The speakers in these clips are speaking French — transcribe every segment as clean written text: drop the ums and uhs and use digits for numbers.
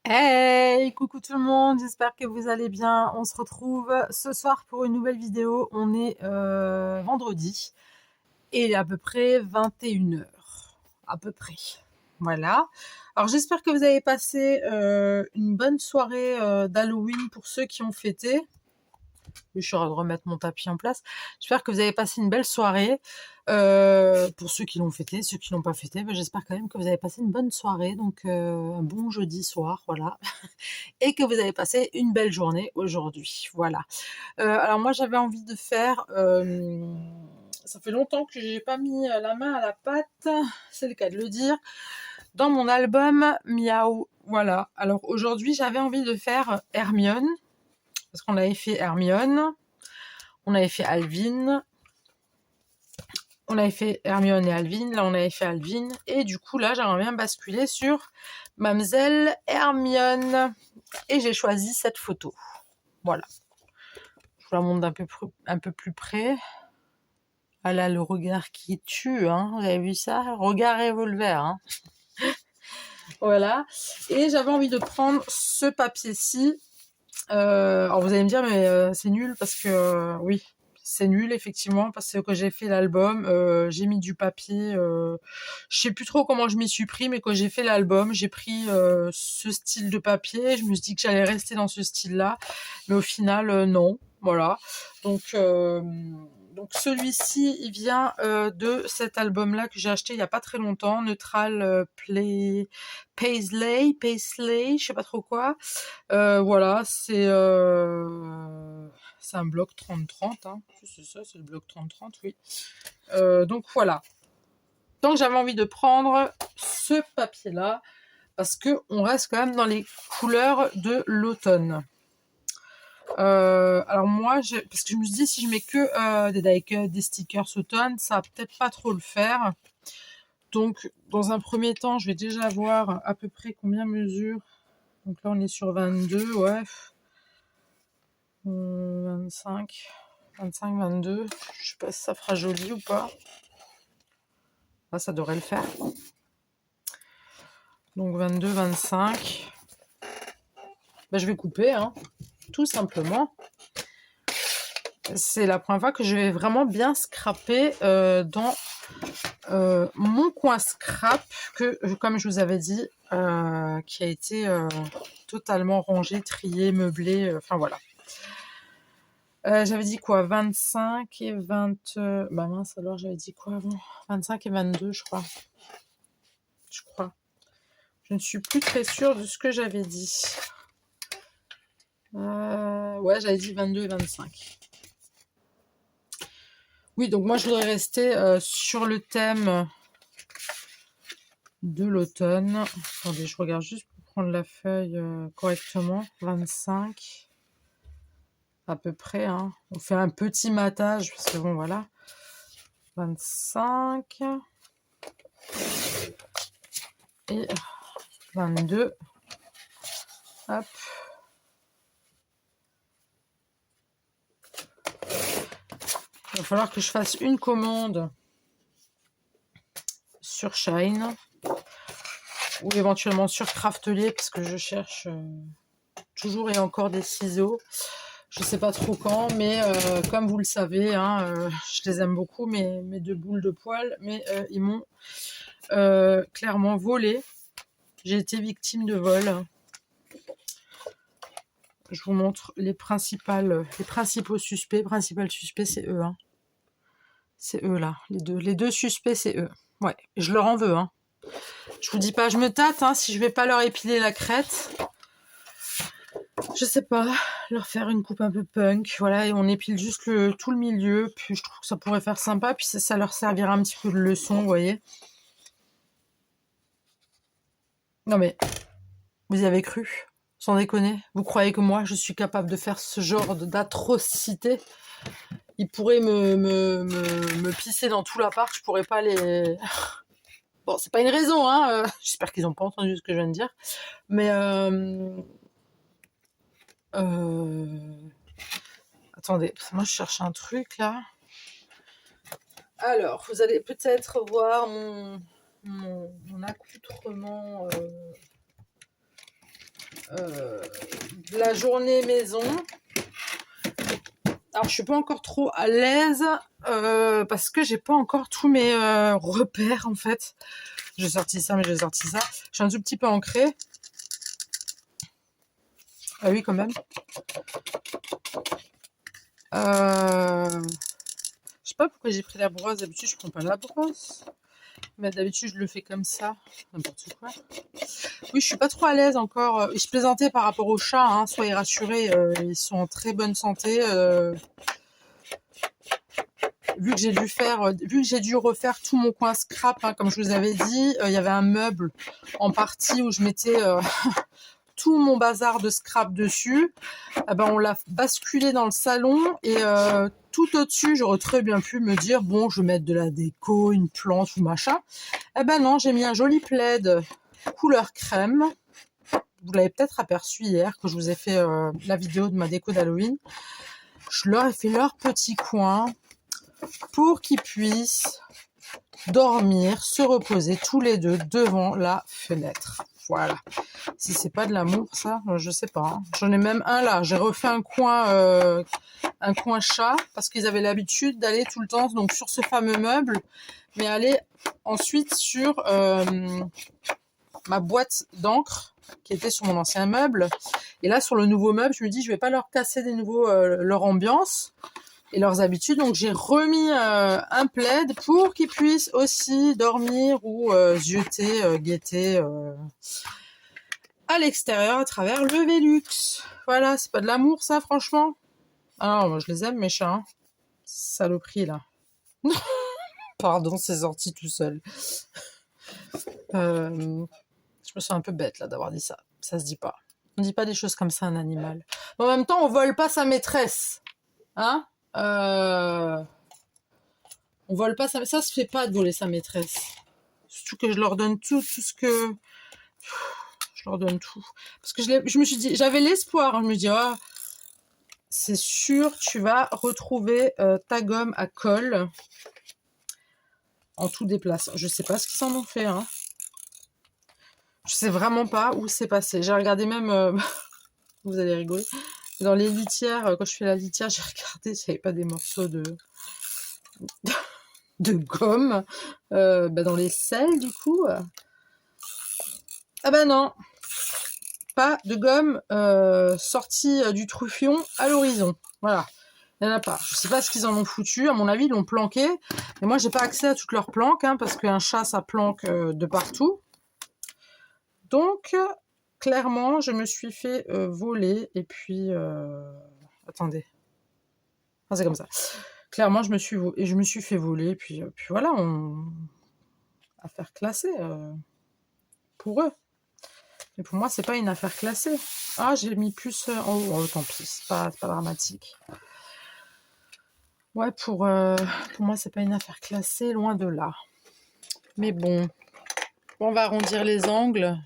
Hey, coucou tout le monde, j'espère que vous allez bien. On se retrouve ce soir pour une nouvelle vidéo. On est vendredi et il est à peu près 21h. À peu près. Voilà. Alors j'espère que vous avez passé une bonne soirée d'Halloween pour ceux qui ont fêté. Je suis en train de remettre mon tapis en place. J'espère que vous avez passé une belle soirée. Pour ceux qui l'ont fêté, ceux qui l'ont pas fêté, ben, j'espère quand même que vous avez passé une bonne soirée. Donc un bon jeudi soir, voilà. Et que vous avez passé une belle journée aujourd'hui. Voilà. Alors moi j'avais envie de faire. Ça fait longtemps que j'ai pas mis la main à la pâte, c'est le cas de le dire, dans mon album Miaou. Voilà. Alors aujourd'hui j'avais envie de faire Hermione parce qu'on avait fait Hermione, on avait fait Alvin, on avait fait Hermione et Alvin, là on avait fait Alvin, et du coup là j'aimerais bien basculer sur Mademoiselle Hermione, et j'ai choisi cette photo. Voilà. Je vous la montre un peu plus près. Elle a le regard qui tue, hein. Vous avez vu ça? Regard revolver, hein. Voilà. Et j'avais envie de prendre ce papier-ci. Alors vous allez me dire, mais c'est nul parce que oui, c'est nul effectivement parce que j'ai fait l'album, j'ai mis du papier. Je sais plus trop comment je m'y suis pris, mais quand j'ai fait l'album, j'ai pris ce style de papier. Je me suis dit que j'allais rester dans ce style-là, mais au final non. Voilà. Donc donc celui-ci, il vient de cet album-là que j'ai acheté il y a pas très longtemps, Neutral Paisley, je sais pas trop quoi. Voilà, c'est un bloc 30-30, hein. C'est ça, c'est le bloc 30-30, oui. Donc voilà. Donc j'avais envie de prendre ce papier-là parce que on reste quand même dans les couleurs de l'automne. Alors moi, parce que je me suis dit si je mets que des die-cuts, des stickers automne, ça va peut-être pas trop le faire. Donc dans un premier temps, je vais déjà voir à peu près combien mesure. Donc là on est sur 22, ouais. 25, 25, 22. Je sais pas si ça fera joli ou pas. Là, ça devrait le faire. Donc 22, 25. Ben, je vais couper, hein, tout simplement. C'est la première fois que je vais vraiment bien scraper dans mon coin scrap que, comme je vous avais dit, qui a été totalement rangé, trié, meublé. Enfin voilà. J'avais dit quoi? 25 et 20... Bah mince, alors j'avais dit quoi avant? 25 et 22, je crois. Je ne suis plus très sûre de ce que j'avais dit. Ouais, j'avais dit 22 et 25. Oui, donc moi je voudrais rester sur le thème de l'automne. Attendez, je regarde juste pour prendre la feuille correctement. 25 à peu près, hein. On fait un petit matage parce que bon voilà. 25 et 22. Hop. Il va falloir que je fasse une commande sur Shine ou éventuellement sur Craftelier parce que je cherche toujours et encore des ciseaux. Je sais pas trop quand, mais comme vous le savez, hein, je les aime beaucoup, mes deux boules de poils, mais ils m'ont clairement volé. J'ai été victime de vol. Je vous montre les principaux suspects. Principal suspect, c'est eux. Hein. C'est eux là, les deux suspects, c'est eux. Ouais, je leur en veux. Hein. Je vous dis pas, je me tâte. Hein, si je vais pas leur épiler la crête, je sais pas, leur faire une coupe un peu punk, voilà, et on épile juste tout le milieu, puis je trouve que ça pourrait faire sympa, puis ça leur servira un petit peu de leçon, vous voyez. Non mais, vous y avez cru, sans déconner. Vous croyez que moi, je suis capable de faire ce genre d'atrocité? Ils pourraient me pisser dans tout l'appart, je pourrais pas les... Bon, c'est pas une raison, hein, j'espère qu'ils ont pas entendu ce que je viens de dire, mais attendez, moi je cherche un truc, là. Alors, vous allez peut-être voir mon accoutrement la journée maison. Alors, je suis pas encore trop à l'aise parce que j'ai pas encore tous mes repères en fait. J'ai sorti ça, mais j'ai sorti ça. Je suis un tout petit peu ancrée. Ah oui, quand même. Je sais pas pourquoi j'ai pris la brosse. D'habitude, je prends pas la brosse. Mais d'habitude, je le fais comme ça. N'importe quoi. Oui, je suis pas trop à l'aise encore. Je plaisantais par rapport aux chats, hein, soyez rassurés. Ils sont en très bonne santé. Vu que j'ai dû refaire tout mon coin scrap, hein, comme je vous avais dit, il y avait un meuble en partie où je mettais tout mon bazar de scrap dessus. Ben, on l'a basculé dans le salon et tout au-dessus, j'aurais très bien pu me dire, bon, je vais mettre de la déco, une plante ou machin. Eh ben non, j'ai mis un joli plaid couleur crème. Vous l'avez peut-être aperçu hier que je vous ai fait la vidéo de ma déco d'Halloween. Je leur ai fait leur petit coin pour qu'ils puissent dormir, se reposer tous les deux devant la fenêtre. Voilà. Si c'est pas de l'amour, ça, je sais pas. Hein. J'en ai même un là. J'ai refait un coin chat parce qu'ils avaient l'habitude d'aller tout le temps donc sur ce fameux meuble, mais aller ensuite sur ma boîte d'encre qui était sur mon ancien meuble. Et là, sur le nouveau meuble, je me dis, je vais pas leur casser des nouveaux leur ambiance et leurs habitudes. Donc, j'ai remis un plaid pour qu'ils puissent aussi dormir ou zioter, guetter à l'extérieur à travers le Velux. Voilà, c'est pas de l'amour, ça, franchement. Ah non, moi, je les aime, mes chats. Hein. Saloperie, là. Pardon, c'est sorti tout seul. Je me sens un peu bête, là, d'avoir dit ça. Ça se dit pas. On dit pas des choses comme ça à un animal. Mais en même temps, on vole pas sa maîtresse. Hein on vole pas sa... Ça se fait pas de voler sa maîtresse. Surtout que je leur donne tout ce que... Je leur donne tout. Parce que je me suis dit... J'avais l'espoir. Je me dis, oh, c'est sûr, tu vas retrouver ta gomme à colle en tout déplaçant. Je sais pas ce qu'ils en ont fait, hein. Je sais vraiment pas où c'est passé. J'ai regardé même... vous allez rigoler. Dans les litières, quand je fais la litière, j'ai regardé s'il n'y avait pas des morceaux de gomme dans les selles, du coup. Ah ben non, pas de gomme sortie du truffion à l'horizon. Voilà, il n'y en a pas. Je sais pas ce qu'ils en ont foutu. À mon avis, ils l'ont planqué. Mais moi, j'ai pas accès à toutes leurs planques, hein, parce qu'un chat, ça planque de partout. Donc, clairement, je me suis fait voler. Et puis... attendez. Ah, c'est comme ça. Clairement, je me suis fait voler. Puis voilà, affaire classée pour eux. Mais pour moi, c'est pas une affaire classée. Ah, j'ai mis plus en haut. Oh, tant pis, c'est pas dramatique. Ouais, pour moi, c'est pas une affaire classée, loin de là. Mais bon, on va arrondir les angles.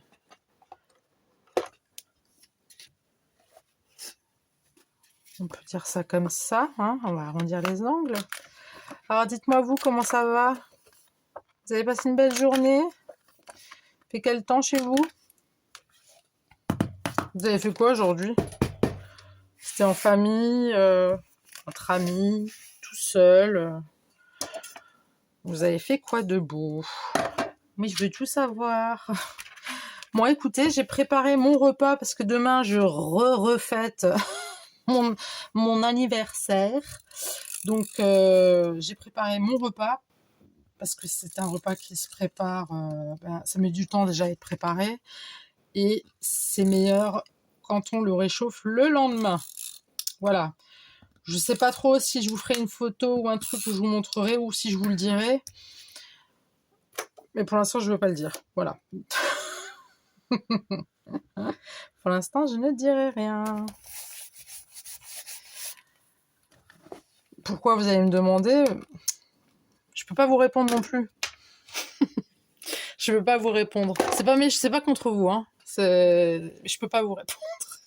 On peut dire ça comme ça, hein. On va arrondir les angles. Alors, dites-moi vous, comment ça va? Vous avez passé une belle journée? Il fait quel temps chez vous? Vous avez fait quoi aujourd'hui? C'était en famille, entre amis, tout seul. Vous avez fait quoi de beau? Mais je veux tout savoir. Bon, écoutez, j'ai préparé mon repas parce que demain, je refête mon anniversaire. Donc, j'ai préparé mon repas parce que c'est un repas qui se prépare. Ça met du temps déjà à être préparé. Et c'est meilleur quand on le réchauffe le lendemain. Voilà. Je ne sais pas trop si je vous ferai une photo ou un truc où je vous montrerai ou si je vous le dirai. Mais pour l'instant, je ne veux pas le dire. Voilà. Pour l'instant, je ne dirai rien. Pourquoi vous allez me demander? Je peux pas vous répondre non plus. Je peux pas vous répondre. C'est pas contre vous, hein. Je peux pas vous répondre.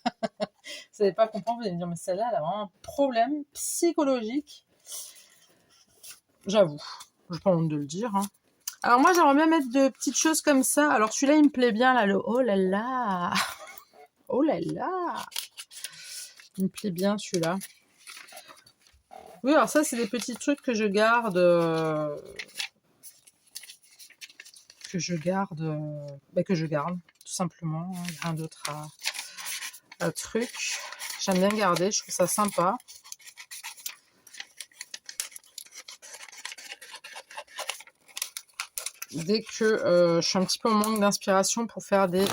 Vous n'allez pas comprendre, vous allez me dire, mais celle-là, elle a vraiment un problème psychologique. J'avoue. Je n'ai pas honte de le dire, hein. Alors moi, j'aimerais bien mettre de petites choses comme ça. Alors celui-là, il me plaît bien, là, le oh là là. Oh là là! Il me plaît bien celui-là. Oui, alors ça, c'est des petits trucs que je garde. Que je garde, tout simplement. Il n'y a rien d'autre à truc. J'aime bien garder, je trouve ça sympa. Dès que je suis un petit peu en manque d'inspiration pour faire des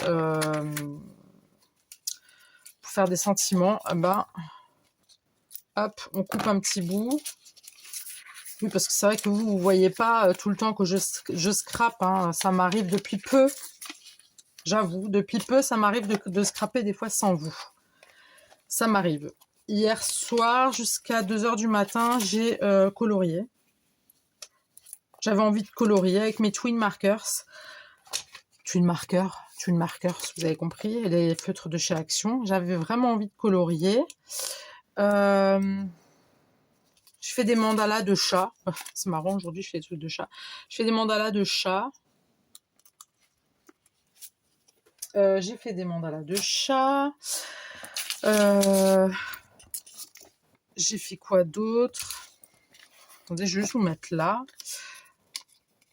sentiments, ben, hop, on coupe un petit bout. Oui, parce que c'est vrai que vous voyez pas tout le temps que je scrape, hein. Ça m'arrive depuis peu. J'avoue, depuis peu, ça m'arrive de scraper des fois sans vous. Ça m'arrive. Hier soir, jusqu'à 2h du matin, j'ai colorié. J'avais envie de colorier avec mes Twin Markers. Twin Markers, vous avez compris, les feutres de chez Action. J'avais vraiment envie de colorier. Je fais des mandalas de chat. C'est marrant, aujourd'hui, je fais des trucs de chat. Je fais des mandalas de chat. J'ai fait des mandalas de chat. J'ai fait quoi d'autre? Attendez, je vais juste vous mettre là.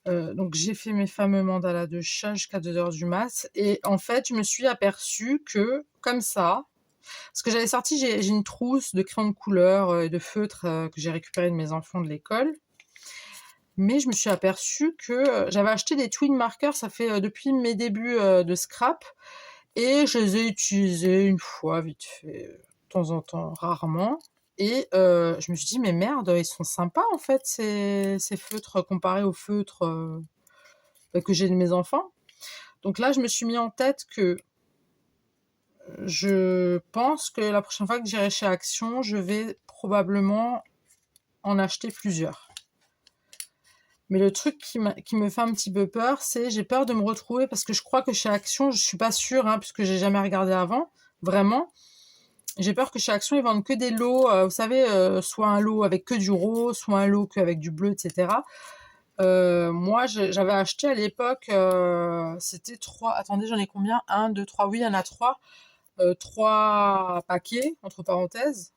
Donc j'ai fait mes fameux mandalas de chat jusqu'à 2h du mat. Et en fait, je me suis aperçue que, comme ça, parce que j'avais sorti, j'ai une trousse de crayons de couleur et de feutres que j'ai récupéré de mes enfants de l'école. Mais je me suis aperçue que j'avais acheté des Twin Markers, ça fait depuis mes débuts de scrap. Et je les ai utilisés une fois, vite fait, de temps en temps, rarement. Et je me suis dit, mais merde, ils sont sympas en fait, ces feutres, comparés aux feutres que j'ai de mes enfants. Donc là, je me suis mis en tête que je pense que la prochaine fois que j'irai chez Action, je vais probablement en acheter plusieurs. Mais le truc qui me fait un petit peu peur, c'est j'ai peur de me retrouver, parce que je crois que chez Action, je suis pas sûre, hein, puisque j'ai jamais regardé avant, vraiment. J'ai peur que chez Action, ils vendent que des lots, vous savez, soit un lot avec que du rose, soit un lot qu'avec du bleu, etc. Moi, j'avais acheté à l'époque, c'était 3... Attendez, j'en ai combien? 1, 2, 3, oui, il y en a 3. 3 paquets, entre parenthèses,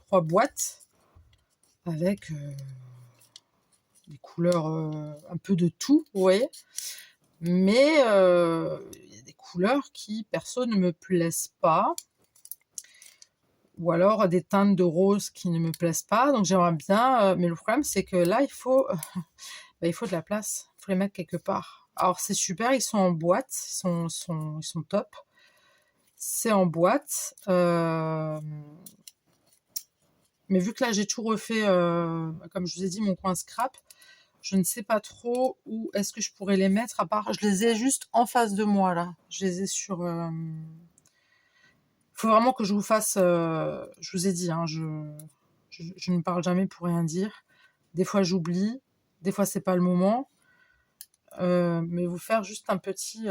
3 boîtes, avec des couleurs un peu de tout, vous voyez. Mais il y a des couleurs qui, perso, ne me plaisent pas. Ou alors des teintes de rose qui ne me plaisent pas. Donc j'aimerais bien... mais le problème, c'est que là, il faut de la place. Il faut les mettre quelque part. Alors c'est super, ils sont en boîte. Ils sont top. C'est en boîte. Mais vu que là, j'ai tout refait, comme je vous ai dit, mon coin scrap, je ne sais pas trop où est-ce que je pourrais les mettre, à part... Je les ai juste en face de moi, là. Je les ai sur... faut vraiment que je vous fasse... je vous ai dit, hein, je ne parle jamais pour rien dire. Des fois, j'oublie. Des fois, c'est pas le moment. Mais vous faire juste une petite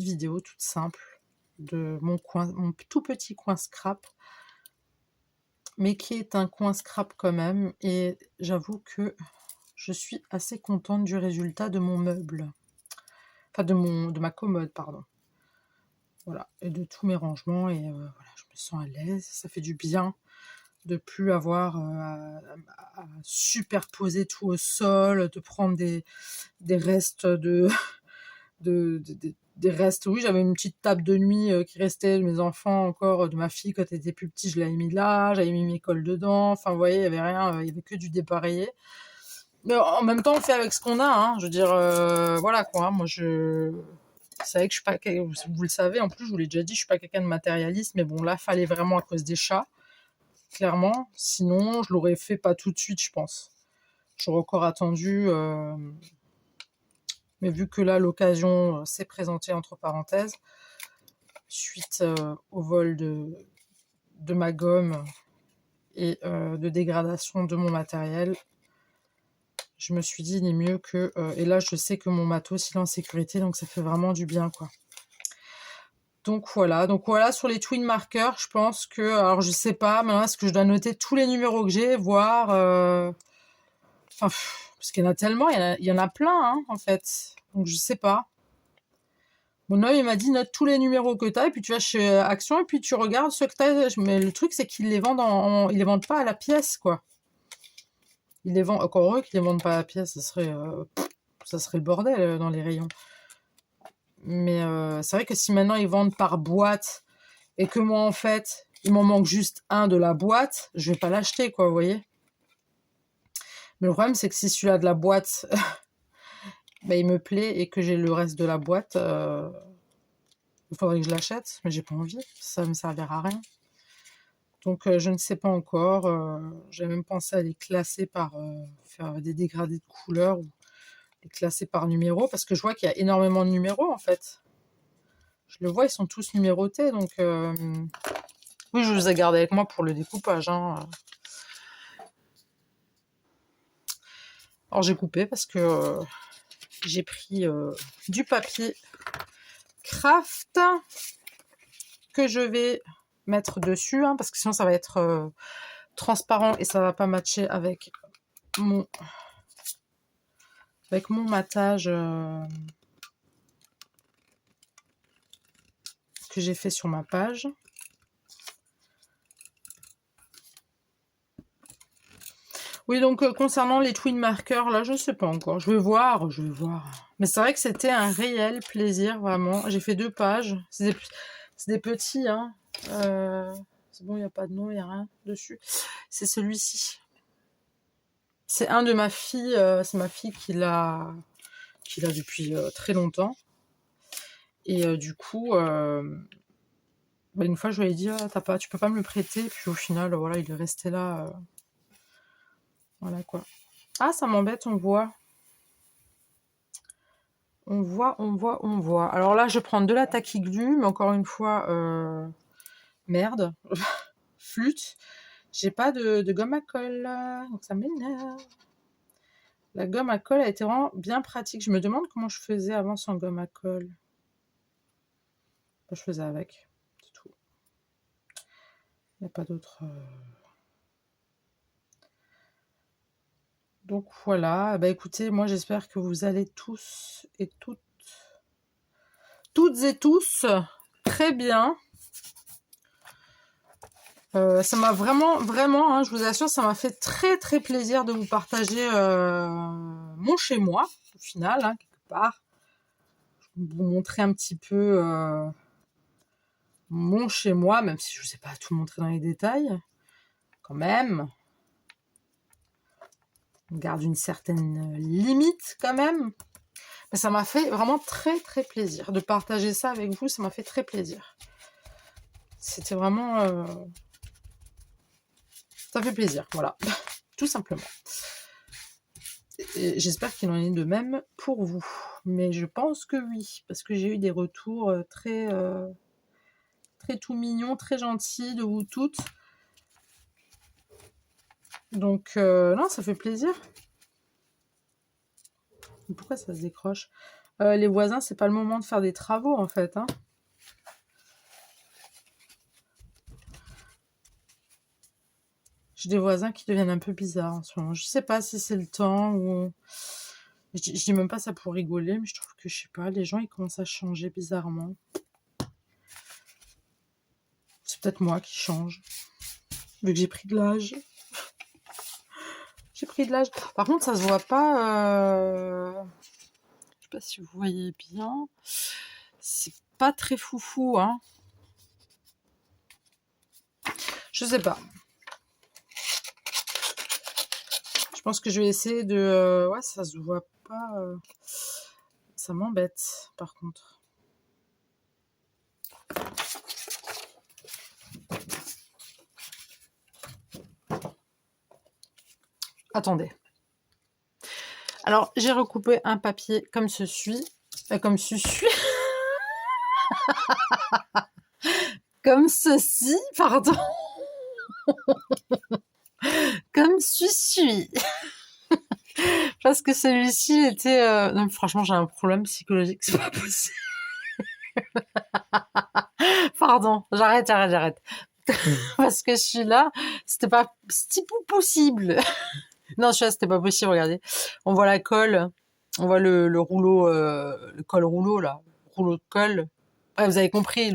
vidéo toute simple de mon tout petit coin scrap, mais qui est un coin scrap quand même. Et j'avoue que je suis assez contente du résultat de mon meuble. Enfin, de ma commode, pardon. Voilà, et de tous mes rangements. Et voilà, je me sens à l'aise. Ça fait du bien de plus avoir à superposer tout au sol, de prendre des restes des restes. Oui, j'avais une petite table de nuit qui restait de mes enfants, encore de ma fille quand elle était plus petite, je l'avais mis là, j'avais mis mes cols dedans. Enfin, vous voyez, il y avait rien, il y avait que du dépareillé. Mais en même temps, on fait avec ce qu'on a, hein. Je veux dire, voilà quoi, hein. Moi, c'est vrai que je suis pas... Vous le savez, en plus, je vous l'ai déjà dit, je suis pas quelqu'un de matérialiste, mais bon, là, fallait vraiment à cause des chats, clairement. Sinon, je l'aurais fait pas tout de suite, je pense. J'aurais encore attendu... Mais vu que là, l'occasion s'est présentée, entre parenthèses, suite au vol de ma gomme et de dégradation de mon matériel, je me suis dit, il est mieux que... et là, je sais que mon matos, il est en sécurité, donc ça fait vraiment du bien, quoi. Donc voilà, sur les Twin Markers, je pense que... Alors, je sais pas, maintenant, est-ce que je dois noter tous les numéros que j'ai, voir... Enfin, parce qu'il y en a tellement, il y en a plein, hein, en fait. Donc, je sais pas. Mon homme, il m'a dit, note tous les numéros que t'as, et puis tu vas chez Action, et puis tu regardes ce que t'as. Mais le truc, c'est qu'ils les vendent ils les vendent pas à la pièce, quoi. Ils les vendent, encore heureux qu'ils les vendent pas à la pièce, ça serait le bordel dans les rayons. Mais c'est vrai que si maintenant ils vendent par boîte, et que moi, en fait, il m'en manque juste un de la boîte, je vais pas l'acheter, quoi, vous voyez. Mais le problème, c'est que si celui-là de la boîte, bah, il me plaît, et que j'ai le reste de la boîte, il faudrait que je l'achète, mais j'ai pas envie, ça me servira à rien. Donc je ne sais pas encore, j'ai même pensé à les classer par, faire des dégradés de couleurs, ou les classer par numéro, parce que je vois qu'il y a énormément de numéros, en fait. Je le vois, ils sont tous numérotés, donc oui, je les ai gardés avec moi pour le découpage, hein. Alors j'ai coupé parce que j'ai pris du papier craft que je vais mettre dessus, hein, parce que sinon ça va être transparent et ça va pas matcher avec mon matage que j'ai fait sur ma page. Oui, donc concernant les twin markers, là, je sais pas encore. Je vais voir. Mais c'est vrai que c'était un réel plaisir, vraiment. J'ai fait 2 pages. C'est des petits, hein. C'est bon, il n'y a pas de nom, il n'y a rien dessus. C'est celui-ci. C'est un de ma fille. C'est ma fille qui l'a depuis très longtemps. Et du coup, une fois, je lui ai dit, ah, tu peux pas me le prêter. Puis au final, voilà, il est resté là. Voilà quoi. Ah, ça m'embête, on voit. On voit. Alors là, je prends de la taquiglu, mais encore une fois, merde, flûte. J'ai pas de gomme à colle, donc ça m'énerve. La gomme à colle a été vraiment bien pratique. Je me demande comment je faisais avant sans gomme à colle. Je faisais avec, c'est tout. Il n'y a pas d'autre... Donc voilà, bah écoutez, moi j'espère que vous allez tous et toutes et tous très bien. Ça m'a vraiment, hein, je vous assure, ça m'a fait très très plaisir de vous partager mon chez moi, au final, hein, quelque part. Je vais vous montrer un petit peu mon chez moi, même si je ne sais pas tout montrer dans les détails, quand même. On garde une certaine limite quand même. Mais ça m'a fait vraiment très très plaisir de partager ça avec vous, ça m'a fait très plaisir. C'était vraiment... ça fait plaisir, voilà, tout simplement. J'espère qu'il en est de même pour vous. Mais je pense que oui, parce que j'ai eu des retours très tout mignons, très gentils de vous toutes. Donc, non, ça fait plaisir. Pourquoi ça se décroche? Les voisins, c'est pas le moment de faire des travaux, en fait, hein. J'ai des voisins qui deviennent un peu bizarres en ce moment. Je sais pas si c'est le temps ou... Je dis même pas ça pour rigoler, mais je trouve que, je sais pas, les gens, ils commencent à changer bizarrement. C'est peut-être moi qui change, vu que j'ai pris de l'âge. J'ai pris de l'âge. Par contre, ça se voit pas... Je sais pas si vous voyez bien. C'est pas très foufou, hein. Je sais pas. Je pense que je vais essayer de... ouais, ça se voit pas. Ça m'embête, par contre. Attendez. Alors, j'ai recoupé un papier comme ceci. Comme ceci. Comme ceci, pardon. Comme ceci. Parce que celui-ci était... Non, franchement, j'ai un problème psychologique, c'est pas possible. Pardon, j'arrête. Parce que celui-là, c'était pas possible. Non, celui-là, c'était pas possible, regardez. On voit la colle, on voit le rouleau, le col rouleau, là. pour le col. Ouais, vous avez compris,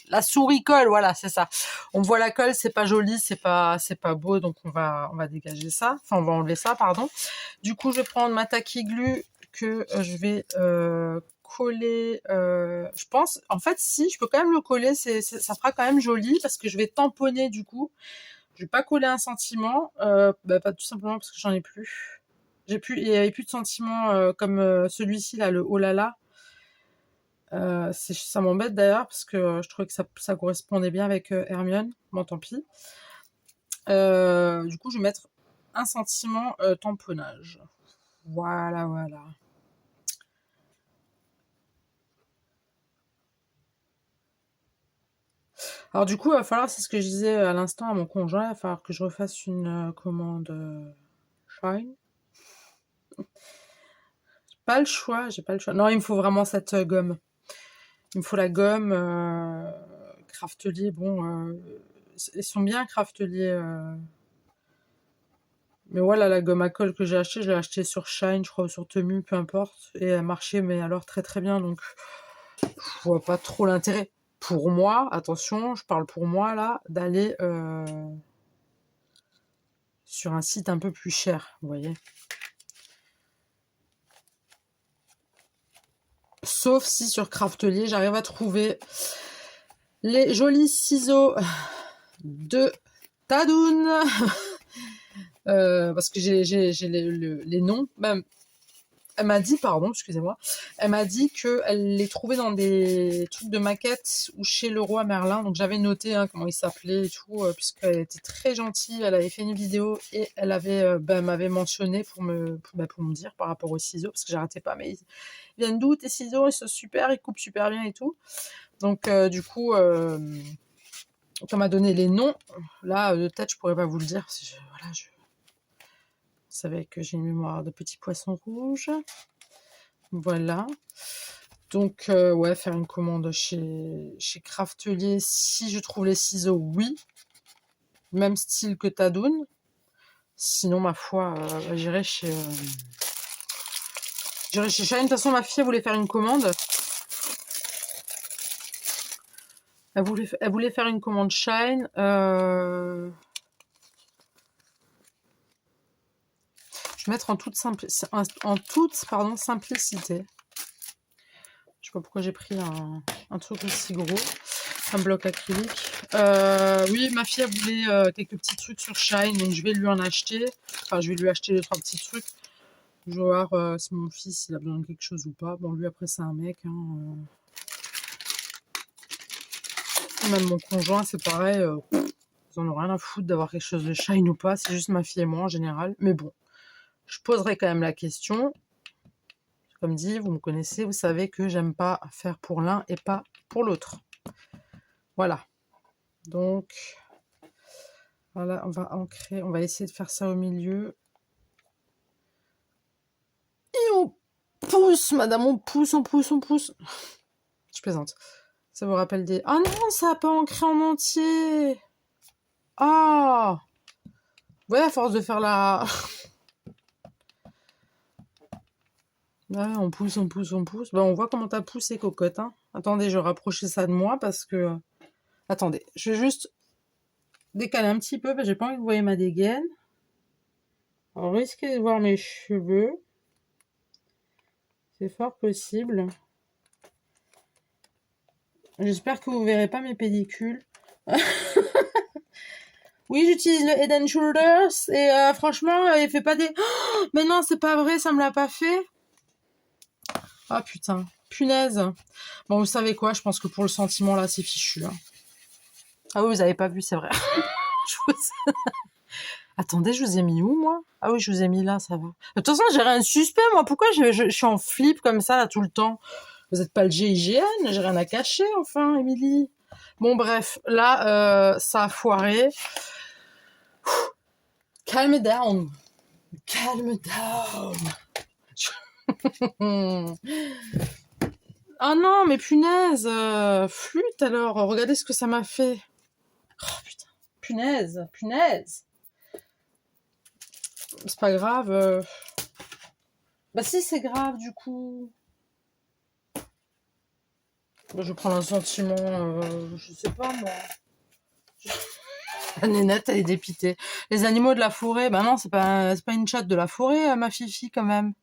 la souris colle, voilà, c'est ça. On voit la colle, c'est pas joli, c'est pas beau, donc on va dégager ça. Enfin, on va enlever ça, pardon. Du coup, je vais prendre ma tacky glue que je vais coller. Je pense, en fait, si je peux quand même le coller, ça fera quand même joli parce que je vais tamponner du coup. Je vais pas coller un sentiment, pas tout simplement parce que j'en ai plus. Il y avait plus de sentiments comme celui-ci là, le oh là là. Ça m'embête d'ailleurs parce que je trouvais que ça correspondait bien avec Hermione. Bon, tant pis. Du coup, je vais mettre un sentiment tamponnage. Voilà, voilà. Alors du coup, il va falloir, c'est ce que je disais à l'instant à mon conjoint, il va falloir que je refasse une commande Shine. Pas le choix, j'ai pas le choix. Non, il me faut vraiment cette gomme. Il me faut la gomme Craftelier. Bon, ils sont bien Craftelier. Mais voilà, la gomme à colle que j'ai achetée, je l'ai achetée sur Shine, je crois, ou sur Temu, peu importe. Et elle marchait, mais alors très très bien. Donc, je vois pas trop l'intérêt. Pour moi, attention, je parle pour moi là, d'aller sur un site un peu plus cher, vous voyez. Sauf si sur Craftelier, j'arrive à trouver les jolis ciseaux de Tadoun. Parce que j'ai les noms. Même, elle m'a dit, pardon, excusez-moi, elle m'a dit qu'elle les trouvait dans des trucs de maquettes ou chez Leroy Merlin. Donc j'avais noté comment ils s'appelaient et tout, puisqu'elle était très gentille. Elle avait fait une vidéo et elle m'avait mentionné pour me dire par rapport aux ciseaux, parce que j'arrêtais pas. Mais ils viennent d'où tes ciseaux? Ils sont super, ils coupent super bien et tout. Donc du coup, on m'a donné les noms. Là, de tête, je pourrais pas vous le dire. Voilà, vous savez que j'ai une mémoire de petit poisson rouge. Voilà. Donc, ouais, faire une commande chez Craftelier. Si je trouve les ciseaux, oui. Même style que Tadoun. Sinon, ma foi, j'irai chez Shine. De toute façon, ma fille, elle voulait faire une commande. Elle voulait faire une commande Shine. Je vais mettre en toute simplicité. Je sais pas pourquoi j'ai pris un truc aussi gros. Un bloc acrylique. Oui, ma fille, elle voulait quelques petits trucs sur Shine, donc je vais lui en acheter. Enfin, je vais lui acheter 2-3 petits trucs. Je vais voir si mon fils, il a besoin de quelque chose ou pas. Bon, lui, après, c'est un mec. Hein. Même mon conjoint, c'est pareil. Ils en ont rien à foutre d'avoir quelque chose de Shine ou pas. C'est juste ma fille et moi, en général. Mais bon, je poserai quand même la question. Comme dit, vous me connaissez, vous savez que j'aime pas faire pour l'un et pas pour l'autre. Voilà. Donc, voilà, on va ancrer, on va essayer de faire ça au milieu. Et on pousse, madame, on pousse. Je plaisante. Ça vous rappelle des... Ah non, ça n'a pas ancré en entier. Ah. Ouais, à force de faire la... Ouais, on pousse. Ben, on voit comment t'as poussé, cocotte. Hein. Attendez, je vais rapprocher ça de moi parce que... Attendez, je vais juste décaler un petit peu parce que j'ai pas envie que vous voyez ma dégaine. On risque de voir mes cheveux. C'est fort possible. J'espère que vous verrez pas mes pellicules. Oui, j'utilise le Head and Shoulders et franchement, il fait pas des... Oh, mais non, c'est pas vrai, ça me l'a pas fait. Ah putain, punaise. Bon, vous savez quoi, je pense que pour le sentiment, là, c'est fichu. Hein. Ah oui, vous avez pas vu, c'est vrai. Attendez, je vous ai mis où, moi? Ah oui, je vous ai mis là, ça va. De toute façon, j'ai rien de suspect, moi. Pourquoi je suis en flip comme ça, là, tout le temps? Vous êtes pas le GIGN, j'ai rien à cacher, enfin, Émilie. Bon, bref, là, ça a foiré. Calm down. Calm down. Ah non, mais punaise. Flûte, alors. Regardez ce que ça m'a fait. Oh, putain. Punaise. C'est pas grave. Bah si, c'est grave, du coup. Je prends un sentiment, je sais pas moi. La nénette, elle est dépitée. Les animaux de la forêt, bah non, c'est pas une chatte de la forêt, ma fifi, quand même.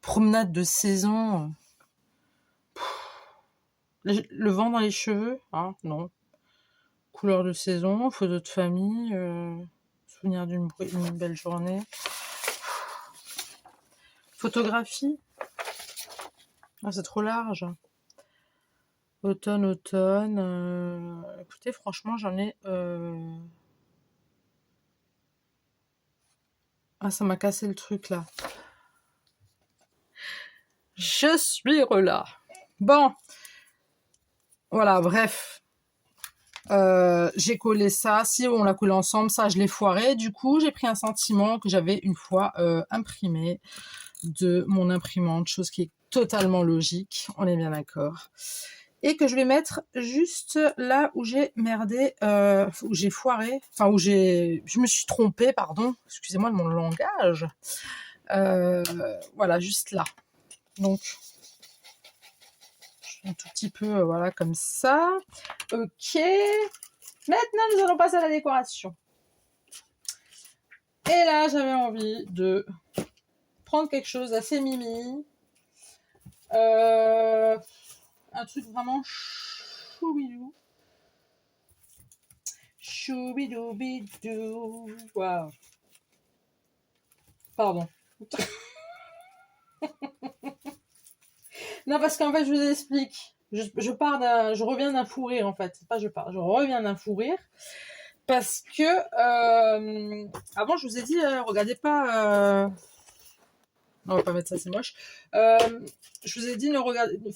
Promenade de saison. Le vent dans les cheveux, hein, non. Couleur de saison, photo de famille, souvenir d'une belle journée. Photographie. Ah, c'est trop large. Automne, automne. Écoutez, franchement, j'en ai... Ah, ça m'a cassé le truc, là. Je suis relâ. Bon. Voilà, bref. J'ai collé ça. Si on l'a collé ensemble, ça, je l'ai foiré. Du coup, j'ai pris un sentiment que j'avais une fois imprimé de mon imprimante, chose qui est totalement logique. On est bien d'accord. Et que je vais mettre juste là où j'ai merdé, où j'ai foiré, enfin je me suis trompée, pardon, excusez-moi de mon langage. Voilà, juste là. Donc, un tout petit peu, voilà, comme ça. Ok. Maintenant, nous allons passer à la décoration. Et là, j'avais envie de prendre quelque chose d'assez mimi. Un truc vraiment choubidou. Choubidoubidou. Waouh. Pardon. Non, parce qu'en fait, je vous explique. Je reviens d'un fou rire, en fait. C'est pas je pars, je reviens d'un fou rire. Parce que, avant, je vous ai dit, regardez pas, non, on va pas mettre ça, c'est moche. Je vous ai dit,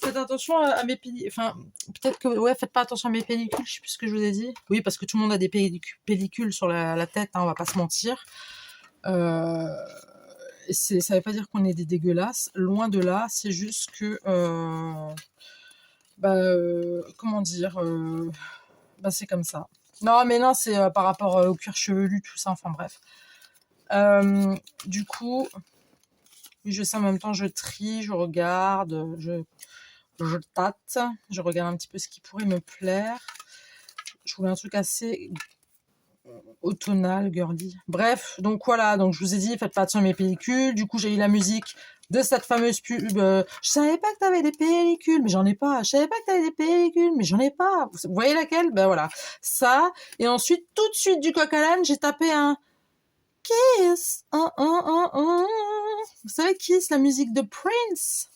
faites attention à mes pellicules. Enfin, peut-être que, ouais, faites pas attention à mes pellicules, je sais plus ce que je vous ai dit. Oui, parce que tout le monde a des pellicules sur la tête, hein, on va pas se mentir. Ça veut pas dire qu'on est des dégueulasses, loin de là, c'est juste que, comment dire, c'est comme ça. Non, mais non, c'est par rapport au cuir chevelu, tout ça, enfin bref. Du coup, je sais en même temps, je trie, je regarde, je tâte, je regarde un petit peu ce qui pourrait me plaire. Je voulais un truc assez automnal, girly. Bref, donc voilà, donc je vous ai dit, faites pas attention à mes pellicules. Du coup, j'ai eu la musique de cette fameuse pub. Je savais pas que t'avais des pellicules, mais j'en ai pas. Je savais pas que t'avais des pellicules, mais j'en ai pas. Vous voyez laquelle? Ben voilà, ça. Et ensuite, tout de suite du coq à l'âne, j'ai tapé un Kiss. Vous savez Kiss, la musique de Prince.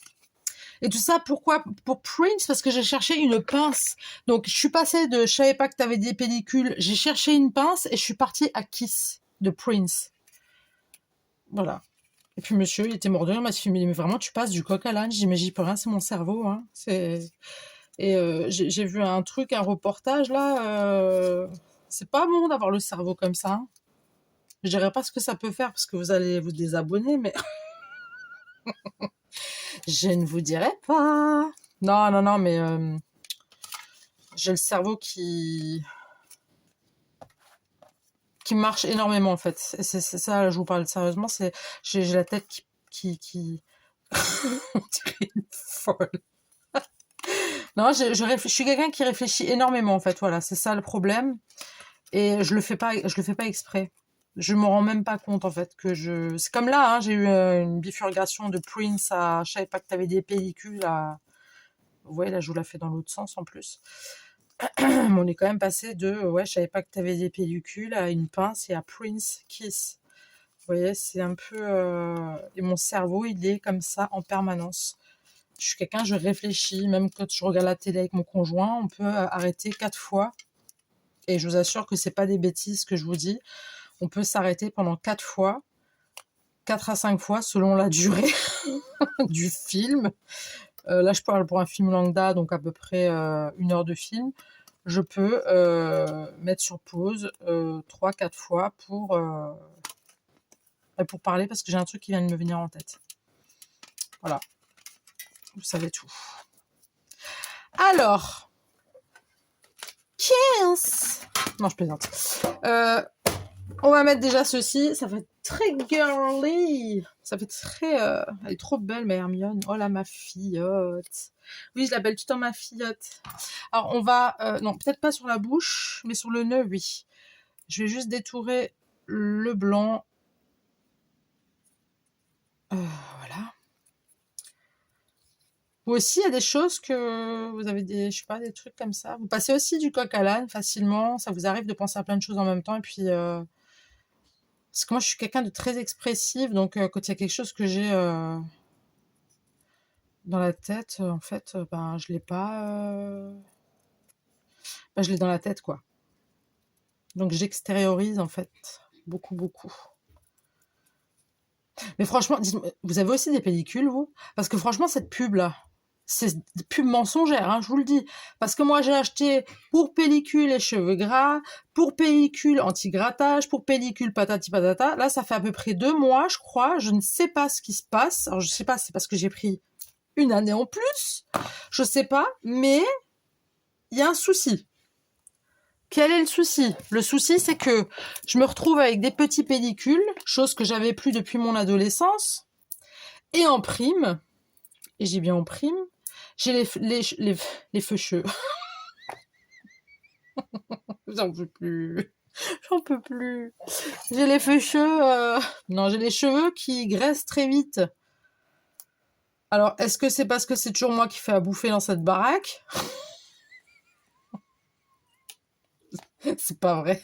Et tout ça, pourquoi? Pour Prince, parce que j'ai cherché une pince. Donc, je suis passée de je savais pas que t'avais des pellicules, j'ai cherché une pince et je suis partie à Kiss de Prince. Voilà. Et puis, monsieur, il était mort de rire, il m'a dit, mais vraiment, tu passes du coq à l'âne. Je dis, mais j'y peux rien, c'est mon cerveau, hein. Et j'ai vu un truc, un reportage, là, c'est pas bon d'avoir le cerveau comme ça, hein. Je dirais pas ce que ça peut faire, parce que vous allez vous désabonner, mais je ne vous dirai pas. Non, non, non, mais j'ai le cerveau qui marche énormément en fait. Et c'est ça, je vous parle sérieusement, j'ai la tête qui... On dirait une folle. Non, je suis quelqu'un qui réfléchit énormément en fait, voilà, c'est ça le problème. Et je le fais pas exprès. Je me rends même pas compte en fait c'est comme là, hein, j'ai eu une bifurcation de Prince à je savais pas que t'avais des pellicules à... Vous voyez, là je vous la fais dans l'autre sens en plus. On est quand même passé de ouais, je savais pas que t'avais des pellicules à une pince et à Prince Kiss. Vous voyez, c'est un peu... Et mon cerveau, il est comme ça en permanence. Je suis quelqu'un, je réfléchis. Même quand je regarde la télé avec mon conjoint, on peut arrêter 4 fois. Et je vous assure que c'est pas des bêtises que je vous dis. On peut s'arrêter pendant 4 fois. 4 à 5 fois selon la durée du film. Là, je parle pour un film lambda, donc à peu près 1 heure de film. Je peux mettre sur pause 3-4 fois pour parler parce que j'ai un truc qui vient de me venir en tête. Voilà. Vous savez tout. Alors. Kiss. Non, je plaisante. On va mettre déjà ceci. Ça fait très girly. Ça fait très... Elle est trop belle, ma Hermione. Oh là, ma filleotte. Oui, je l'appelle tout le temps ma filleotte. Alors, on va... non, peut-être pas sur la bouche, mais sur le nœud, oui. Je vais juste détourer le blanc. Voilà. Vous aussi, il y a des choses que vous avez des, je sais pas, des trucs comme ça. Vous passez aussi du coq à l'âne facilement. Ça vous arrive de penser à plein de choses en même temps. Et puis, parce que moi, je suis quelqu'un de très expressif. Donc, quand il y a quelque chose que j'ai dans la tête, en fait, ben, je l'ai pas. Ben, je l'ai dans la tête, quoi. Donc, j'extériorise, en fait, beaucoup, beaucoup. Mais franchement, vous avez aussi des pellicules, vous? Parce que franchement, cette pub-là, c'est des pubs mensongères, hein, je vous le dis. Parce que moi, j'ai acheté pour pellicule les cheveux gras, pour pellicule anti-grattage, pour pellicule patati patata. Là, ça fait à peu près 2 mois, je crois. Je ne sais pas ce qui se passe. Alors, je sais pas, c'est parce que j'ai pris une année en plus. Je sais pas, mais il y a un souci. Quel est le souci? Le souci, c'est que je me retrouve avec des petits pellicules, chose que j'avais plus depuis mon adolescence. Et en prime, et j'ai bien en prime, j'ai les feucheux. J'en peux plus. J'en peux plus. J'ai les feucheux. Non, j'ai les cheveux qui graissent très vite. Alors, est-ce que c'est parce que c'est toujours moi qui fais à bouffer dans cette baraque? C'est pas vrai.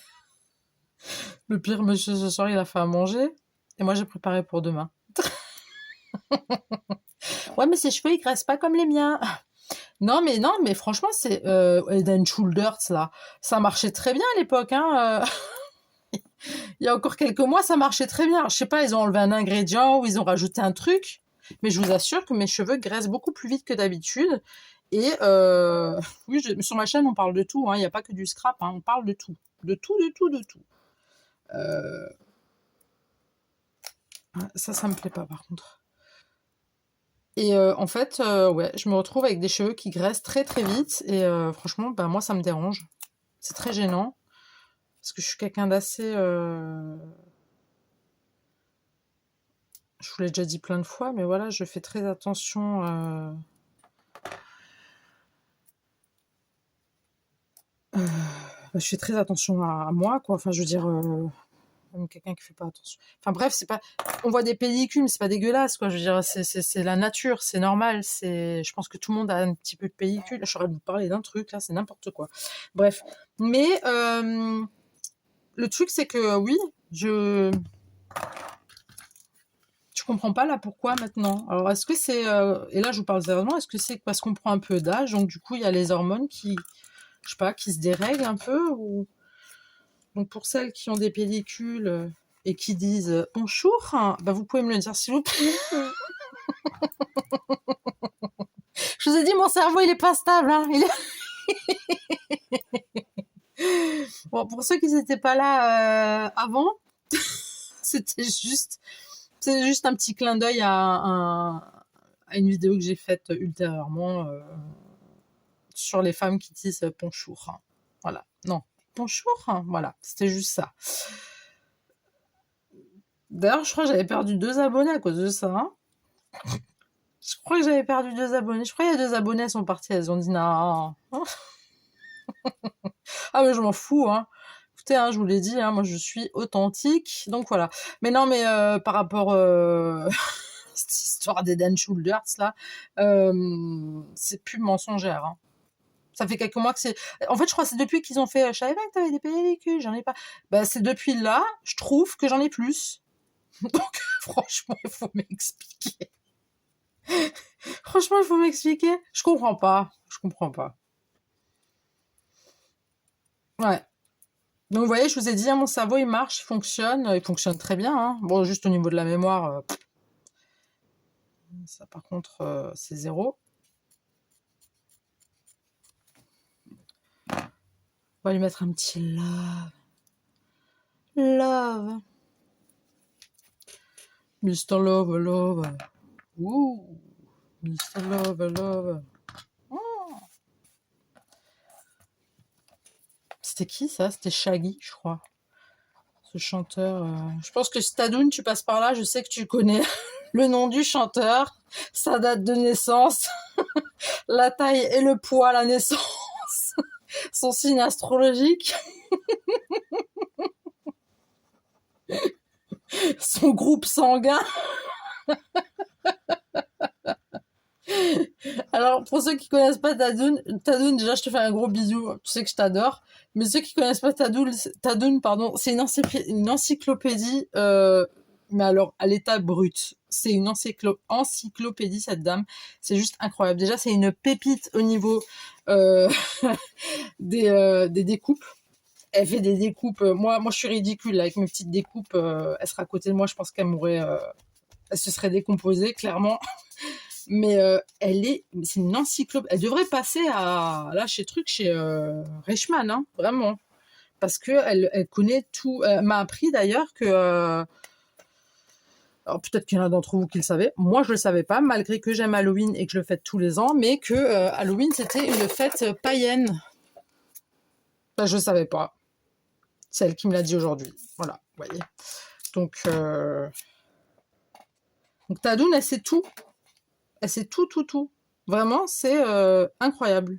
Le pire, monsieur, ce soir, il a fait à manger. Et moi, j'ai préparé pour demain. Ouais, mais ses cheveux, ils graissent pas comme les miens. Non, mais franchement, c'est Head and Shoulders, là. Ça marchait très bien à l'époque, hein. Il y a encore quelques mois, ça marchait très bien. Alors, je sais pas, ils ont enlevé un ingrédient ou ils ont rajouté un truc, mais je vous assure que mes cheveux graissent beaucoup plus vite que d'habitude. Et oui, sur ma chaîne, on parle de tout. Hein. Il n'y a pas que du scrap, hein. On parle de tout. De tout, de tout, de tout. Ça me plaît pas, par contre. Et en fait, ouais, je me retrouve avec des cheveux qui graissent très très vite. Et franchement, bah, moi, ça me dérange. C'est très gênant. Parce que je suis quelqu'un d'assez... Je vous l'ai déjà dit plein de fois, mais voilà, je fais très attention. Je fais très attention à moi, quoi. Enfin, je veux dire, même quelqu'un qui fait pas attention. Enfin bref, c'est pas. On voit des pellicules, mais c'est pas dégueulasse, quoi. Je veux dire, c'est la nature, c'est normal. C'est. Je pense que tout le monde a un petit peu de pellicule. J'aurais dû parler d'un truc là, c'est n'importe quoi. Bref, mais le truc c'est que oui, je comprends pas là pourquoi maintenant. Alors est-ce que c'est et là je vous parle sérieusement, est-ce que c'est parce qu'on prend un peu d'âge, donc du coup il y a les hormones qui, je sais pas, qui se dérèglent un peu ou donc pour celles qui ont des pellicules et qui disent bonjour, hein, bah vous pouvez me le dire s'il vous plaît. Je vous ai dit mon cerveau il est pas stable, hein. Bon pour ceux qui n'étaient pas là avant, c'était juste c'est juste un petit clin d'œil à une vidéo que j'ai faite ultérieurement sur les femmes qui disent bonjour. Hein. Voilà. Non, bonjour. Hein. Voilà, c'était juste ça. D'ailleurs, je crois que j'avais perdu 2 abonnés à cause de ça. Hein. Je crois que j'avais perdu 2 abonnés. Je crois qu'il y a 2 abonnés, elles sont parties. Elles ont dit non. Ah, mais je m'en fous. Hein. Écoutez, hein, je vous l'ai dit, hein, moi je suis authentique. Donc voilà. Mais non, mais par rapport cette histoire des Dan Shoulders, là, c'est plus mensongère. Hein. Ça fait quelques mois que c'est. En fait, je crois que c'est depuis qu'ils ont fait. Je savais pas que t'avais des pellicules, j'en ai pas. Bah, c'est depuis là, je trouve que j'en ai plus. Donc, franchement, il faut m'expliquer. Franchement, il faut m'expliquer. Je comprends pas. Je comprends pas. Ouais. Donc, vous voyez, je vous ai dit, hein, mon cerveau, il marche, il fonctionne très bien. Hein. Bon, juste au niveau de la mémoire, ça, par contre, c'est zéro. On va lui mettre un petit love. Love. Mr. Love, love. Ouh. Mr. Love, love. Oh. C'était qui ça? C'était Shaggy, je crois. ce chanteur. Je pense que Stadoun, tu passes par là, je sais que tu connais le nom du chanteur, sa date de naissance, la taille et le poids, la naissance, son signe astrologique, son groupe sanguin. Alors, pour ceux qui connaissent pas Tadoun, déjà, je te fais un gros bisou. Tu sais que je t'adore. Mais ceux qui connaissent pas Tadoun, pardon, c'est une encyclopédie, mais alors, à l'état brut. C'est une encyclopédie, cette dame. C'est juste incroyable. Déjà, c'est une pépite au niveau, euh, des découpes. Elle fait des découpes. Moi, je suis ridicule, là, avec mes petites découpes. Elle sera à côté de moi. Je pense qu'elle mourrait, elle se serait décomposée, clairement. Mais c'est une encyclopédie. Elle devrait passer chez Reichmann, hein, vraiment, parce que elle connaît tout. Elle m'a appris d'ailleurs que, alors peut-être qu'il y en a d'entre vous qui le savaient. Moi, je le savais pas, malgré que j'aime Halloween et que je le fête tous les ans, mais que Halloween c'était une fête païenne. Ben, je savais pas. C'est elle qui me l'a dit aujourd'hui. Voilà, vous voyez. Donc Tadoun, elle sait tout. Elle sait tout, tout, tout. Vraiment, c'est incroyable.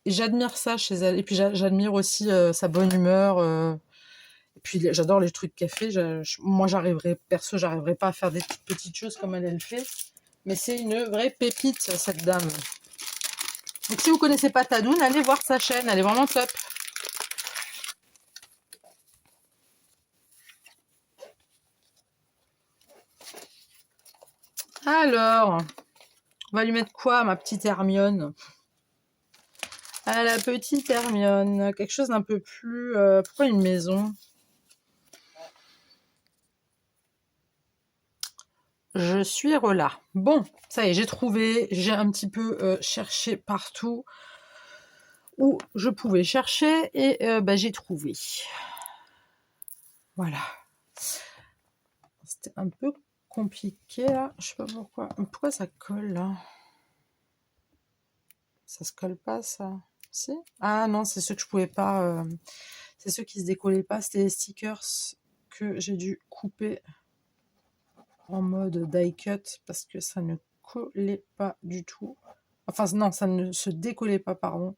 Et j'admire ça chez elle. Et puis j'admire aussi sa bonne humeur. Et puis j'adore les trucs qu'elle fait. Moi, j'arriverai pas à faire des petites choses comme elle fait. Mais c'est une vraie pépite, cette dame. Donc si vous connaissez pas Tadoun, allez voir sa chaîne. Elle est vraiment top. Alors, on va lui mettre quoi, ma petite Hermione? Ah, la petite Hermione. Quelque chose d'un peu plus... pourquoi une maison? Je suis relâ. Bon, ça y est, j'ai trouvé. J'ai un petit peu cherché partout où je pouvais chercher et j'ai trouvé. Voilà. C'était un peu compliqué là. Je sais pas pourquoi. Pourquoi ça colle là? Ça se colle pas ça? Si? Ah non, c'est ceux que je pouvais pas. C'est ceux qui se décollaient pas. C'était les stickers que j'ai dû couper en mode die cut parce que ça ne collait pas du tout. Enfin non, ça ne se décollait pas, pardon,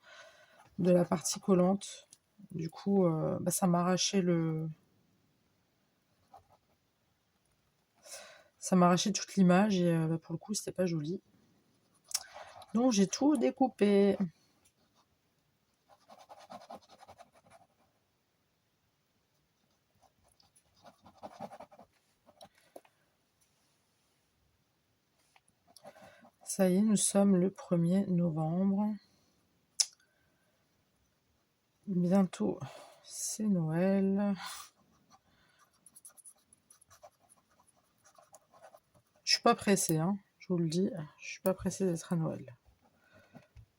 de la partie collante. Du coup, ça m'arrachait ça m'arrachait toute l'image et pour le coup, c'était pas joli. Donc j'ai tout découpé. Ça y est, nous sommes le 1er novembre. Bientôt, c'est Noël. Je suis pas pressée, hein, je vous le dis. Je suis pas pressée d'être à Noël.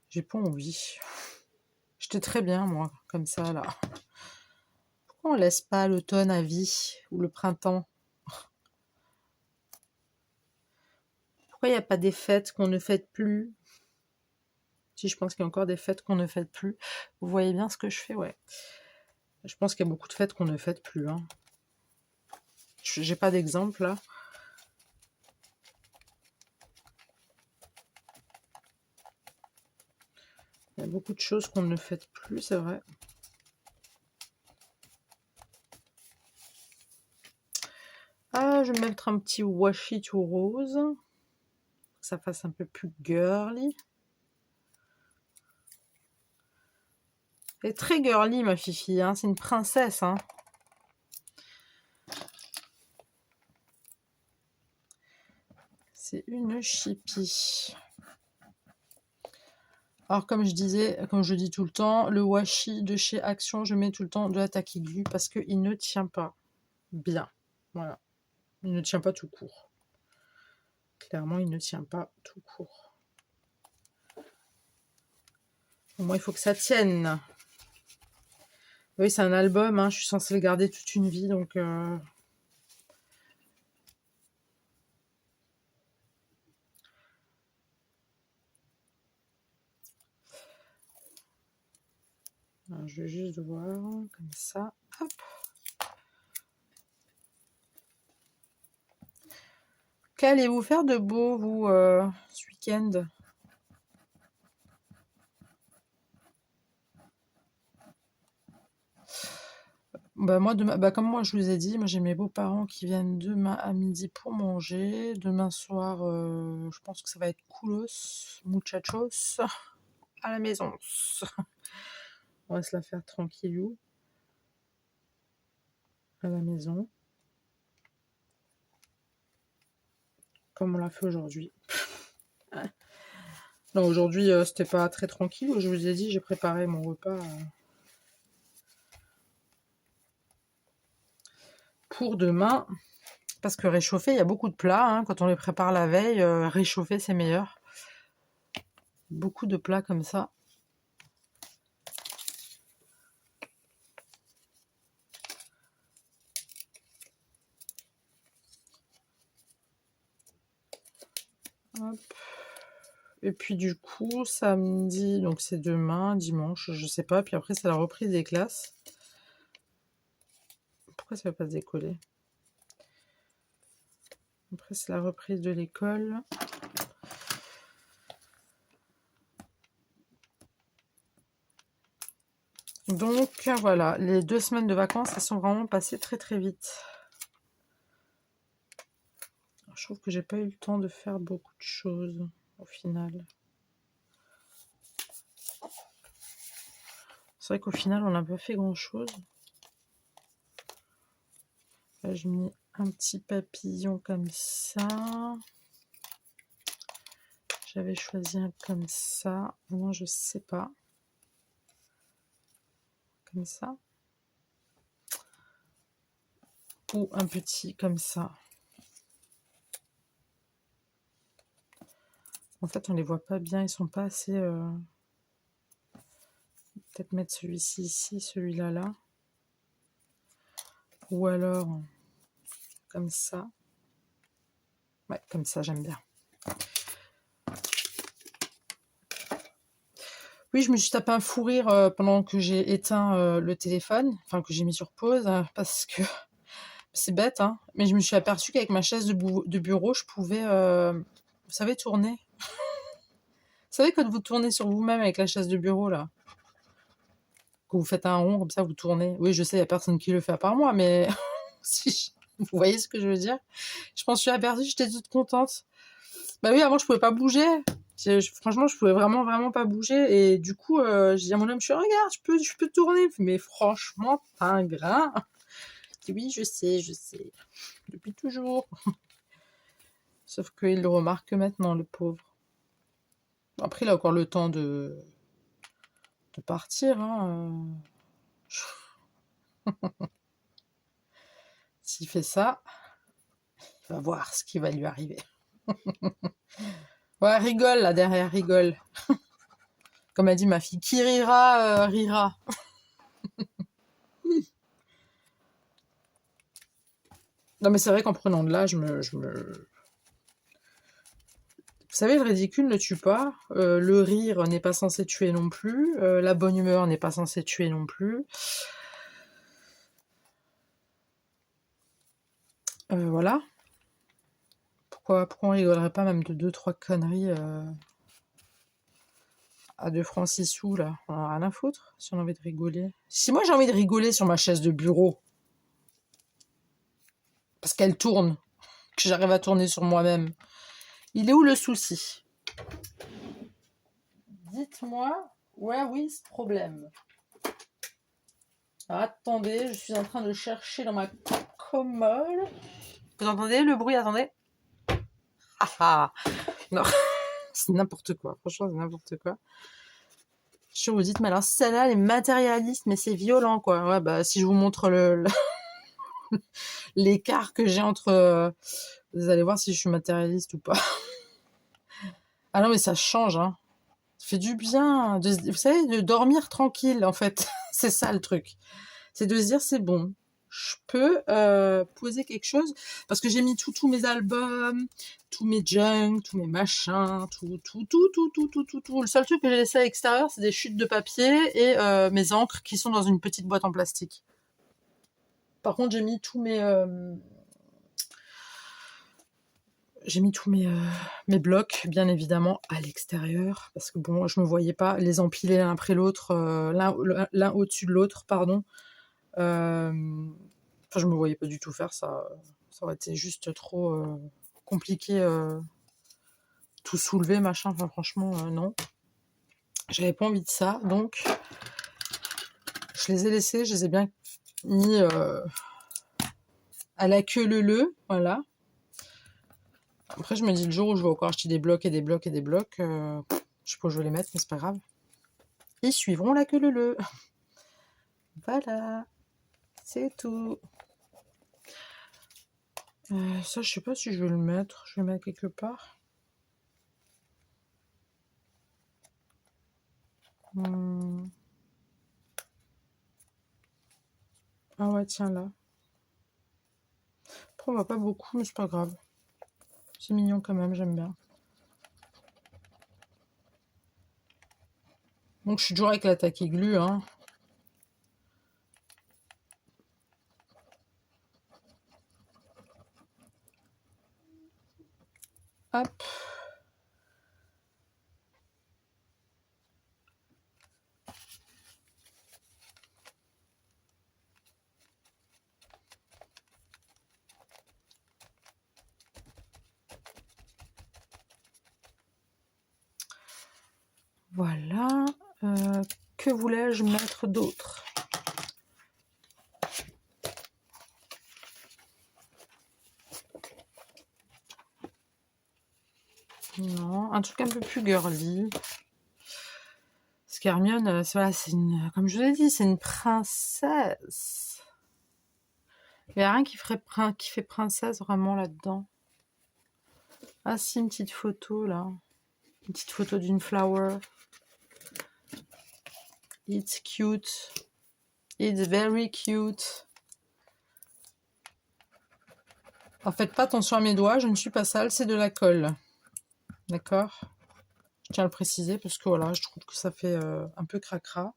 J'ai pas envie. J'étais très bien, moi, comme ça, là. Pourquoi on laisse pas l'automne à vie ou le printemps? Pourquoi il n'y a pas des fêtes qu'on ne fête plus? Si, je pense qu'il y a encore des fêtes qu'on ne fête plus. Vous voyez bien ce que je fais, ouais. Je pense qu'il y a beaucoup de fêtes qu'on ne fête plus. Hein. J'ai pas d'exemple là. Il y a beaucoup de choses qu'on ne fête plus, c'est vrai. Ah, je vais mettre un petit washi tout rose. Que ça fasse un peu plus girly. Elle est très girly, ma fifi. Hein. C'est une princesse. Hein. C'est une chippie. Alors, comme je dis tout le temps, le washi de chez Action, je mets tout le temps de la Takigu parce qu'il ne tient pas bien. Voilà. Il ne tient pas tout court. Clairement, il ne tient pas tout court. Moi, il faut que ça tienne. Oui, c'est un album. Hein, je suis censée le garder toute une vie, donc... Alors, je vais juste voir comme ça. Hop. Qu'allez-vous faire de beau, vous, ce week-end? Bah moi demain, bah comme moi je vous ai dit, moi j'ai mes beaux-parents qui viennent demain à midi pour manger. Demain soir, je pense que ça va être coolos, muchachos, à la maison. On va se la faire tranquillou, à la maison, comme on l'a fait aujourd'hui. Non, aujourd'hui c'était pas très tranquille. Je vous ai dit, j'ai préparé mon repas pour demain. Parce que réchauffer, il y a beaucoup de plats. Hein. Quand on les prépare la veille, réchauffer c'est meilleur. Beaucoup de plats comme ça. Hop. Et puis du coup, samedi, donc c'est demain, dimanche, je sais pas. Puis après, c'est la reprise des classes. Pourquoi ça ne va pas se décoller? Après, c'est la reprise de l'école. Donc voilà, les 2 semaines de vacances, elles sont vraiment passées très très vite. Alors, je trouve que j'ai pas eu le temps de faire beaucoup de choses au final. C'est vrai qu'au final, on n'a pas fait grand chose. Là, je mets un petit papillon comme ça. J'avais choisi un comme ça. Non, je sais pas. Comme ça. Ou un petit comme ça. En fait, on les voit pas bien. Ils sont pas assez... Peut-être mettre celui-ci ici, celui-là là. Ou alors comme ça. Ouais, comme ça, j'aime bien. Oui, je me suis tapé un fou rire pendant que j'ai éteint le téléphone, enfin que j'ai mis sur pause, parce que c'est bête, hein, mais je me suis aperçue qu'avec ma chaise de bureau, je pouvais, vous savez, tourner. Vous savez, quand vous tournez sur vous-même avec la chaise de bureau, là, que vous faites un rond, comme ça, vous tournez. Oui, je sais, il n'y a personne qui le fait à part moi, mais si vous voyez ce que je veux dire. Je m'en suis aperçue, j'étais toute contente. Bah oui, avant, je pouvais pas bouger. Franchement, je pouvais vraiment pas bouger. Et du coup, j'ai dit à mon homme, regarde, je peux tourner. Mais franchement, t'as un grain. Je dis, oui, je sais. Depuis toujours. Sauf qu'il le remarque que maintenant, le pauvre. Après, il a encore le temps de partir. Hein. S'il fait ça, il va voir ce qui va lui arriver. Ouais, rigole là derrière, rigole. Comme a dit ma fille, qui rira, rira. Non mais c'est vrai qu'en prenant de l'âge, Vous savez, le ridicule ne tue pas, le rire n'est pas censé tuer non plus, la bonne humeur n'est pas censée tuer non plus. Voilà. Pourquoi on rigolerait pas même de 2-3 conneries à 2 francs 6 sous là? On en a rien à foutre si on a envie de rigoler. Si moi j'ai envie de rigoler sur ma chaise de bureau, parce qu'elle tourne, que j'arrive à tourner sur moi-même, il est où le souci? Dites-moi, ouais, oui, ce problème. Alors, attendez, je suis en train de chercher dans ma commode. Vous entendez le bruit? Attendez. Ah ah. Non, c'est n'importe quoi. Franchement, c'est n'importe quoi. Je vous dites, mais alors celle-là, elle est matérialiste, mais c'est violent, quoi. Ouais, bah si je vous montre l'écart que j'ai entre... vous allez voir si je suis matérialiste ou pas. Ah non, mais ça change, hein. Ça fait du bien, vous savez, de dormir tranquille, en fait. C'est ça, le truc. C'est de se dire, c'est bon. je peux poser quelque chose parce que j'ai mis tous mes albums, tous mes junk, tous mes machins, tout. Le seul truc que j'ai laissé à l'extérieur, c'est des chutes de papier et mes encres qui sont dans une petite boîte en plastique. Par contre, j'ai mis tous mes blocs, bien évidemment, à l'extérieur, parce que bon, je me voyais pas les empiler l'un après l'autre, l'un au-dessus de l'autre, pardon. Enfin, je me voyais pas du tout faire ça. Ça aurait été juste trop compliqué, tout soulever, machin. Enfin, franchement, non. J'avais pas envie de ça, donc je les ai laissés, je les ai bien mis à la queue leu, voilà. Après, je me dis, le jour où je vais encore acheter des blocs et des blocs et des blocs, je sais pas où je vais les mettre, mais c'est pas grave. Ils suivront la queue leu. Voilà, c'est tout. Ça, je sais pas si je vais le mettre. Je vais le mettre quelque part. Ah ouais, tiens, là. Après, on voit pas beaucoup, mais c'est pas grave. C'est mignon quand même, j'aime bien. Donc, je suis toujours avec la tacky glue, hein. Hop. Voilà. Que voulais-je mettre d'autre? Non, un truc un peu plus girly. Parce qu'Hermione, voilà, comme je vous ai dit, c'est une princesse. Il n'y a rien qui fait princesse vraiment là-dedans. Ah si, une petite photo là. Une petite photo d'une flower. It's cute. It's very cute. En faites pas attention à mes doigts, je ne suis pas sale, c'est de la colle. D'accord? Je tiens à le préciser parce que voilà, je trouve que ça fait un peu cracra.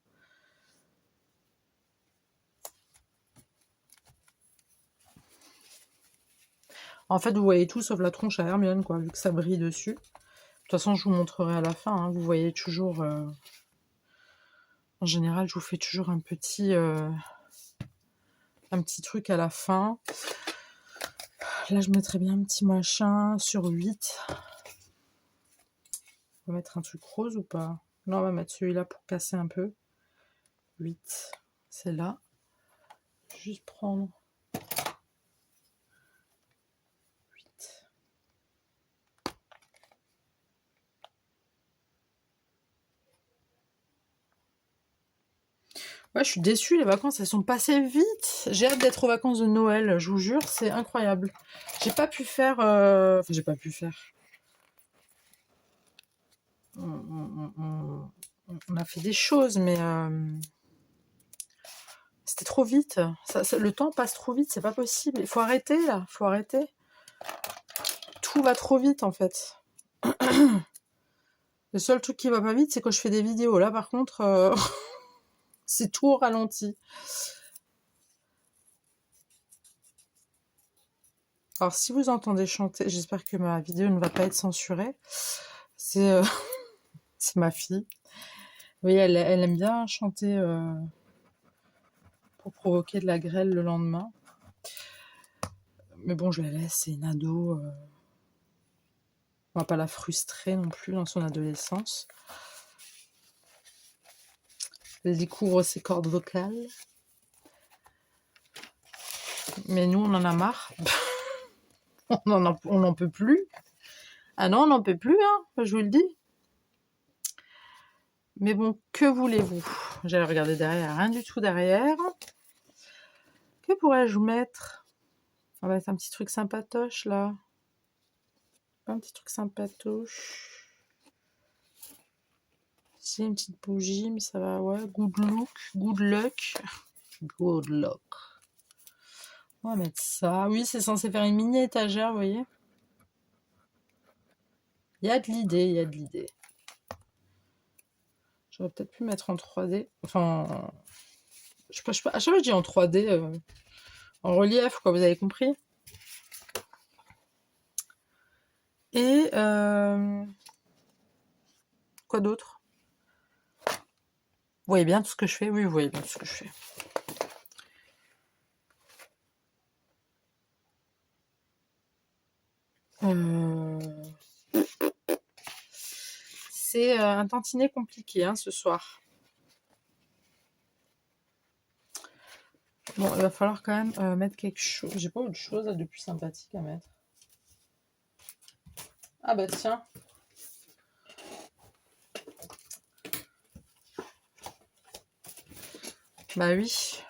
En fait, vous voyez tout sauf la tronche à Hermione, quoi, vu que ça brille dessus. De toute façon, je vous montrerai à la fin. Hein. Vous voyez toujours... En général, je vous fais toujours un petit truc à la fin. Là, je mettrais bien un petit machin sur 8. On va mettre un truc rose ou pas? Non, on va mettre celui-là pour casser un peu. 8, c'est là. Juste prendre 8. Ouais, je suis déçue, les vacances, elles sont passées vite. J'ai hâte d'être aux vacances de Noël, je vous jure, c'est incroyable. J'ai pas pu faire... Enfin, j'ai pas pu faire. On a fait des choses, mais... C'était trop vite. Le temps passe trop vite, c'est pas possible. Il faut arrêter, là. Il faut arrêter. Tout va trop vite, en fait. Le seul truc qui va pas vite, c'est quand je fais des vidéos. Là, par contre, c'est tout au ralenti. Alors, si vous entendez chanter, j'espère que ma vidéo ne va pas être censurée. C'est ma fille. Oui, elle aime bien chanter pour provoquer de la grêle le lendemain. Mais bon, je la laisse, c'est une ado. On va pas la frustrer non plus dans son adolescence. Elle découvre ses cordes vocales. Mais nous, on en a marre. on n'en peut plus. Ah non, on n'en peut plus, hein, je vous le dis. Mais bon, que voulez-vous? J'allais regarder derrière, rien du tout derrière. Que pourrais-je vous mettre? On va mettre un petit truc sympatoche, là. Un petit truc sympatoche. C'est une petite bougie, mais ça va, ouais. Good look, good luck. Good luck. On va mettre ça. Oui, c'est censé faire une mini étagère, vous voyez. Il y a de l'idée, il y a de l'idée. J'aurais peut-être pu mettre en 3D. Enfin, je sais pas, à chaque fois je dis en 3D, en relief, quoi, vous avez compris. Et quoi d'autre? Vous voyez bien tout ce que je fais? Oui, vous voyez bien tout ce que je fais. C'est un tantinet compliqué hein, ce soir. Bon, il va falloir quand même mettre quelque chose. J'ai pas autre chose de plus sympathique à mettre. Ah bah tiens. Bah oui.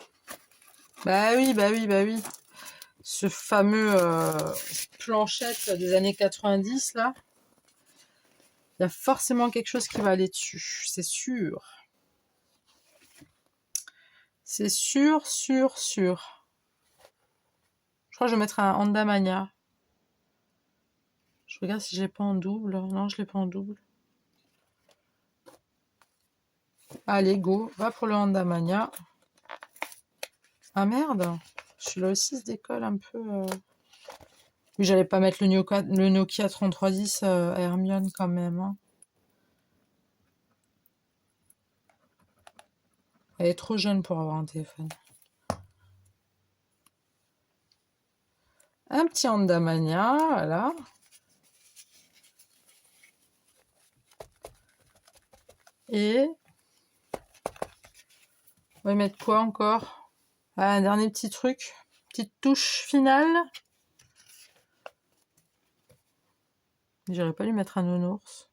Bah oui, bah oui, bah oui. Ce fameux planchette des années 90 là. Il y a forcément quelque chose qui va aller dessus, c'est sûr. C'est sûr, sûr, sûr. Je crois que je vais mettre un Andamania. Je regarde si je l'ai pas en double. Non, je l'ai pas en double. Allez, go, va pour le Andamania. Ah merde, celui-là aussi se décolle un peu. Oui, j'allais pas mettre le Nokia 3310 à Hermione quand même. Hein. Elle est trop jeune pour avoir un téléphone. Un petit Andamania, voilà. Et on va mettre quoi encore? Ah, un dernier petit truc. Petite touche finale. J'aurais pas lui mettre un nounours.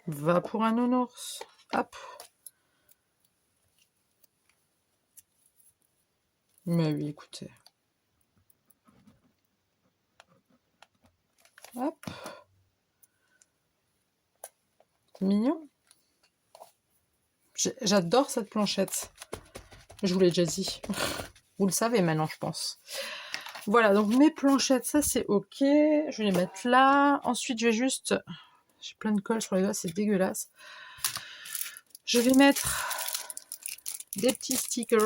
Va pour un nounours. Hop. Mais oui, écoutez. Hop. C'est mignon. J'adore cette planchette. Je vous l'ai déjà dit. Vous le savez maintenant, je pense. Voilà, donc mes planchettes, ça c'est ok. Je vais les mettre là. Ensuite, je vais juste... J'ai plein de colle sur les doigts, c'est dégueulasse. Je vais mettre des petits stickers.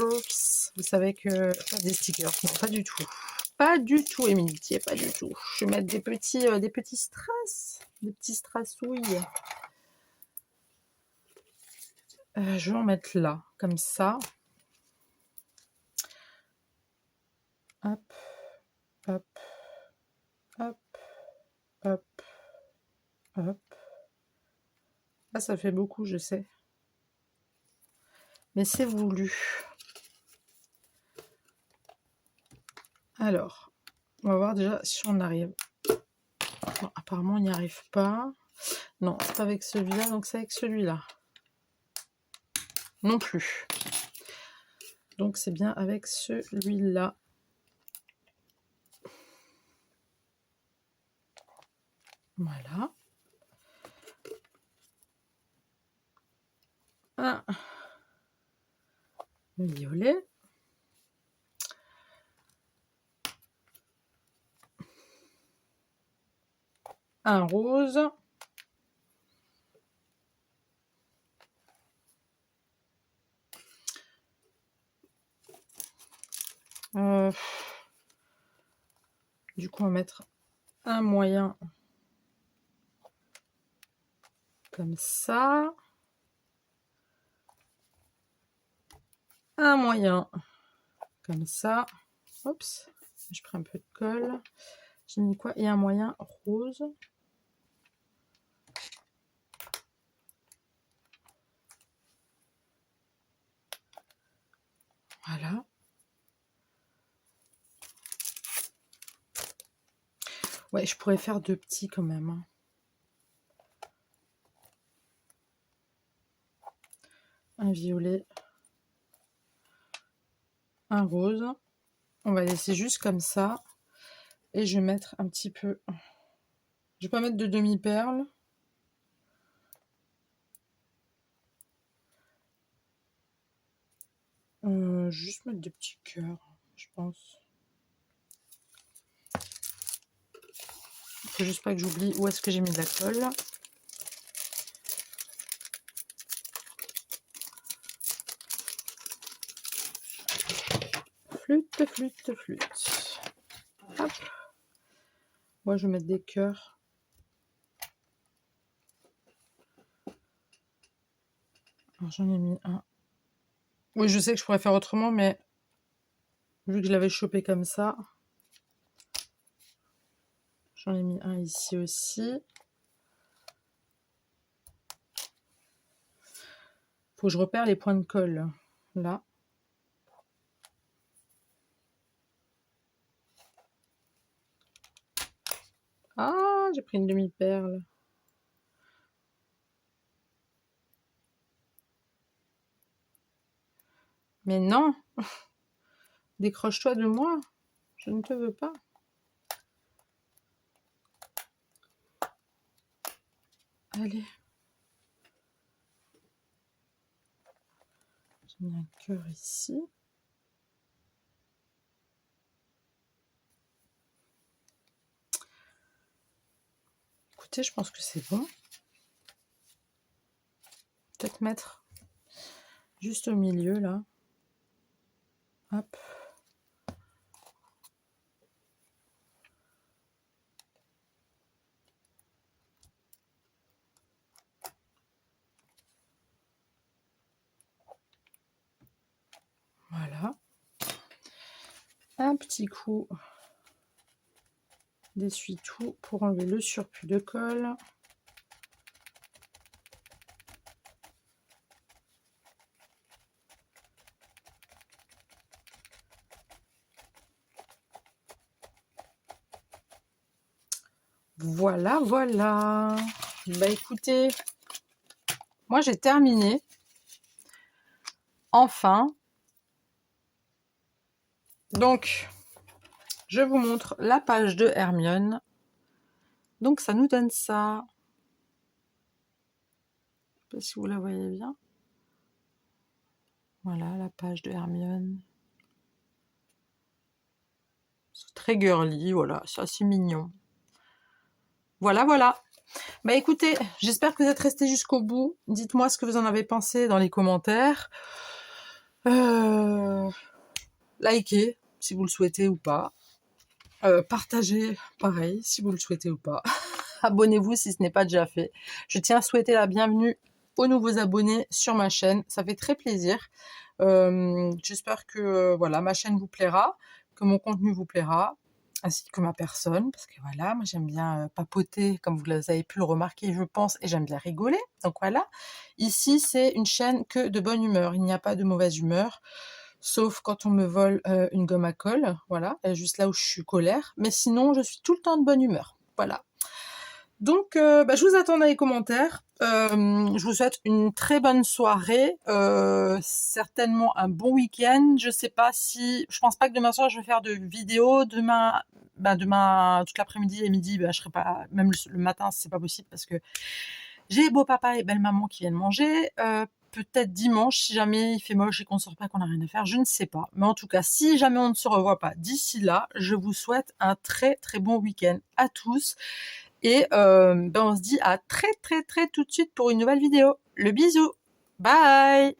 Vous savez que... Pas des stickers, non, pas du tout. Pas du tout, Émilie, pas du tout. Je vais mettre des petits strass. Des petits strassouilles. Je vais en mettre là, comme ça. Hop, hop, hop, hop, hop. Ah, ça fait beaucoup, je sais. Mais c'est voulu. Alors, on va voir déjà si on arrive. Bon, apparemment, on n'y arrive pas. Non, c'est pas avec celui-là, donc c'est avec celui-là. Non plus. Donc, c'est bien avec celui-là. Voilà. Un violet. Un rose. Du coup, on va mettre un moyen comme ça. Un moyen comme ça. Oups, je prends un peu de colle. J'ai mis quoi? Et un moyen rose. Voilà. Ouais, je pourrais faire deux petits quand même. Hein. Un violet. Un rose. On va laisser juste comme ça. Et je vais mettre un petit peu... Je vais pas mettre de demi-perle. Je juste mettre des petits cœurs, je pense. Faut juste pas que j'oublie où est-ce que j'ai mis de la colle. Flûte, flûte, flûte. Hop. Moi, je vais mettre des cœurs. Alors, j'en ai mis un. Oui, je sais que je pourrais faire autrement, mais vu que je l'avais chopé comme ça, j'en ai mis un ici aussi. Faut que je repère les points de colle. Là. Ah, j'ai pris une demi-perle. Mais non! Décroche-toi de moi. Je ne te veux pas. Allez. J'ai mis un cœur ici. Écoutez, je pense que c'est bon. Peut-être mettre juste au milieu, là. Hop. Voilà. Un petit coup d'essuie-tout pour enlever le surplus de colle. Voilà, voilà. Bah écoutez, moi j'ai terminé. Enfin. Donc, je vous montre la page de Hermione. Donc ça nous donne ça. Je ne sais pas si vous la voyez bien. Voilà la page de Hermione. C'est très girly, voilà, c'est assez mignon. Voilà, voilà. Bah écoutez, j'espère que vous êtes restés jusqu'au bout. Dites-moi ce que vous en avez pensé dans les commentaires. Likez si vous le souhaitez ou pas. Partagez pareil si vous le souhaitez ou pas. Abonnez-vous si ce n'est pas déjà fait. Je tiens à souhaiter la bienvenue aux nouveaux abonnés sur ma chaîne. Ça fait très plaisir. J'espère que voilà, ma chaîne vous plaira, que mon contenu vous plaira, ainsi que ma personne, parce que voilà, moi j'aime bien papoter, comme vous avez pu le remarquer, je pense, et j'aime bien rigoler. Donc voilà, ici c'est une chaîne que de bonne humeur, il n'y a pas de mauvaise humeur, sauf quand on me vole une gomme à colle, voilà, juste là où je suis colère, mais sinon je suis tout le temps de bonne humeur, voilà. Donc, je vous attends dans les commentaires. Je vous souhaite une très bonne soirée, certainement un bon week-end. Je pense pas que demain soir je vais faire de vidéo. Demain toute l'après-midi et midi, je serai pas. Même le matin, c'est pas possible parce que j'ai beau papa et belle maman qui viennent manger. Peut-être dimanche, si jamais il fait moche et qu'on sort pas, qu'on n'a rien à faire, je ne sais pas. Mais en tout cas, si jamais on ne se revoit pas d'ici là, je vous souhaite un très très bon week-end à tous. Et on se dit à très très très tout de suite pour une nouvelle vidéo. Le bisou. Bye.